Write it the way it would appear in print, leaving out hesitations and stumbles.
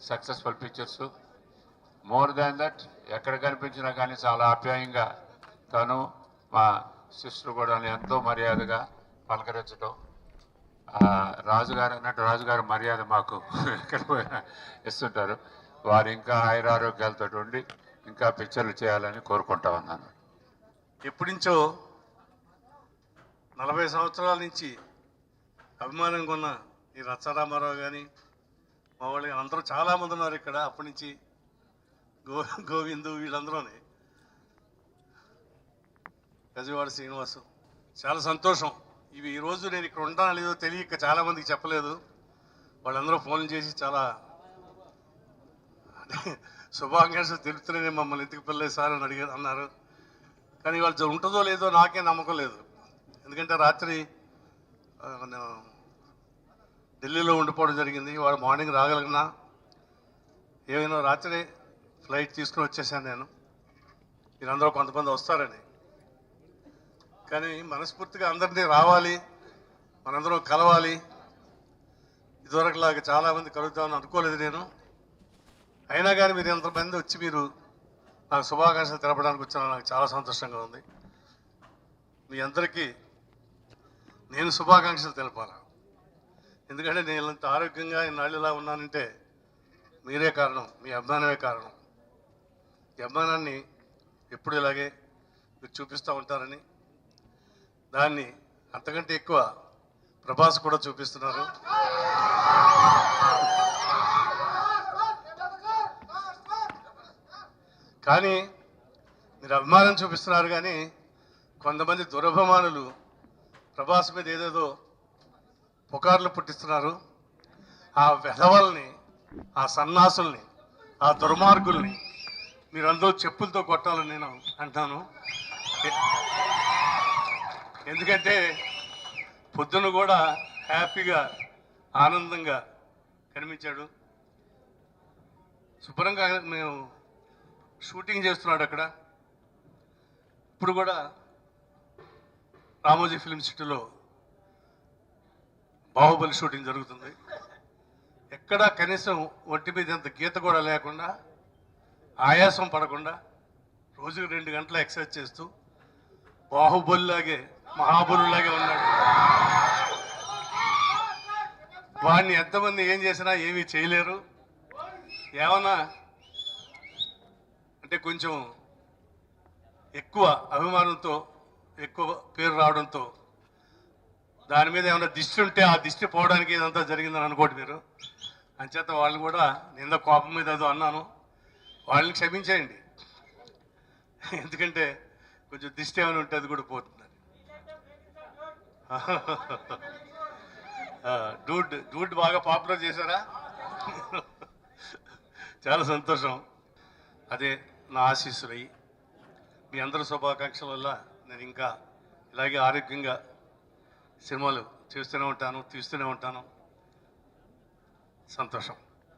Successful pictures. More than that ఎక్కడ కనిపించినా కానీ చాలా ఆప్యాయంగా తను మా సిస్టర్ కూడా ఎంతో మర్యాదగా పలకరించడం, రాజుగారు అన్నట్టు రాజుగారు మర్యాద మాకు ఎక్కడ పోయినా ఇస్తుంటారు. వారు ఇంకా ఆయురారోగ్యాలతో ఉండి ఇంకా పిక్చర్లు చేయాలని కోరుకుంటా ఉన్నాను. ఎప్పటి నుంచో 40 సంవత్సరాల నుంచి అభిమానంగా ఉన్న ఈ రచ్చరామారావు కానీ మా వాళ్ళు అందరూ చాలామంది ఉన్నారు ఇక్కడ. అప్పటి నుంచి గోవిందు వీళ్ళందరూనే, గజవాడ శ్రీనివాసు, చాలా సంతోషం. ఇవి ఈరోజు నేను ఇక్కడ ఉంటానో లేదో తెలియక చాలామందికి చెప్పలేదు. వాళ్ళందరూ ఫోన్లు చేసి చాలా శుభాకాంక్షలు తెలుపుతూనే మమ్మల్ని ఎందుకు పిల్లలు సార్ అని అన్నారు. కానీ వాళ్ళు ఉంటుందో లేదో నాకే నమ్మకం లేదు. ఎందుకంటే రాత్రి ఢిల్లీలో ఉండిపోవడం జరిగింది. వాడు మార్నింగ్ రాగలిగినా ఏమైనా రాత్రి ఫ్లైట్ తీసుకుని వచ్చేసాను నేను, మీరందరూ కొంతమంది వస్తారని. కానీ మనస్ఫూర్తిగా అందరినీ రావాలి, మనందరం కలవాలి. ఇదివరకులాగా చాలామంది కలుగుతామని అనుకోలేదు నేను. అయినా కానీ మీరు ఎంతమంది వచ్చి మీరు నాకు శుభాకాంక్షలు తెలపడానికి వచ్చాను, నాకు చాలా సంతోషంగా ఉంది. మీ అందరికీ నేను శుభాకాంక్షలు తెలపాలి. ఎందుకంటే నేను ఇంత ఆరోగ్యంగా ఇన్నాళ్ళు ఇలా ఉన్నానంటే మీరే కారణం, మీ అభిమానమే కారణం. ఈ అభిమానాన్ని ఎప్పుడు ఇలాగే మీరు చూపిస్తూ ఉంటారని, దాన్ని అంతకంటే ఎక్కువ ప్రభాస్ కూడా చూపిస్తున్నారు. కానీ మీరు అభిమానం చూపిస్తున్నారు, కానీ కొంతమంది దురభిమానులు ప్రభాస్ మీద ఏదేదో పుకార్లు పుట్టిస్తున్నారు. ఆ వెధవల్ని, ఆ సన్నాసుల్ని, ఆ దుర్మార్గుల్ని మీరందరూ చెప్పులతో కొట్టాలని నేను అంటాను. ఎందుకంటే పొద్దున కూడా హ్యాపీగా ఆనందంగా కనిపించాడు. శుభ్రంగా మేము షూటింగ్ చేస్తున్నాడు అక్కడ. ఇప్పుడు కూడా రామోజీ ఫిల్మ్ సిటీలో బాహుబలి షూటింగ్ జరుగుతుంది. ఎక్కడా కనీసం ఒంటి మీద అంత గీత కూడా లేకుండా, ఆయాసం పడకుండా రోజుకు 2 గంటల ఎక్సర్సైజ్ చేస్తూ బాహుబలిలాగే మహాబలులాగే ఉన్నాడు. వాడిని ఎంతమంది ఏం చేసినా ఏమీ చేయలేరు. ఏమన్నా అంటే కొంచెం ఎక్కువ అభిమానంతో, ఎక్కువ పేరు రావడంతో దాని మీద ఏమైనా దిష్టి ఉంటే ఆ దిష్టి పోవడానికి ఇదంతా జరిగిందని అనుకోండి మీరు. అంచేత వాళ్ళు కూడా నింద కోపం మీద ఏదో అన్నాను, వాళ్ళని క్షమించేయండి. ఎందుకంటే కొంచెం దిష్టి ఏమైనా ఉంటే అది కూడా పోతుందని. డూడ్ బాగా పాపులర్ చేశారా? చాలా సంతోషం. అదే నా ఆశీస్సులయ్యి మీ అందరి శుభాకాంక్షల వల్ల నేను ఇంకా ఇలాగే ఆరోగ్యంగా సినిమాలు చేస్తూనే ఉంటాను, తీస్తూనే ఉంటాను. సంతోషం.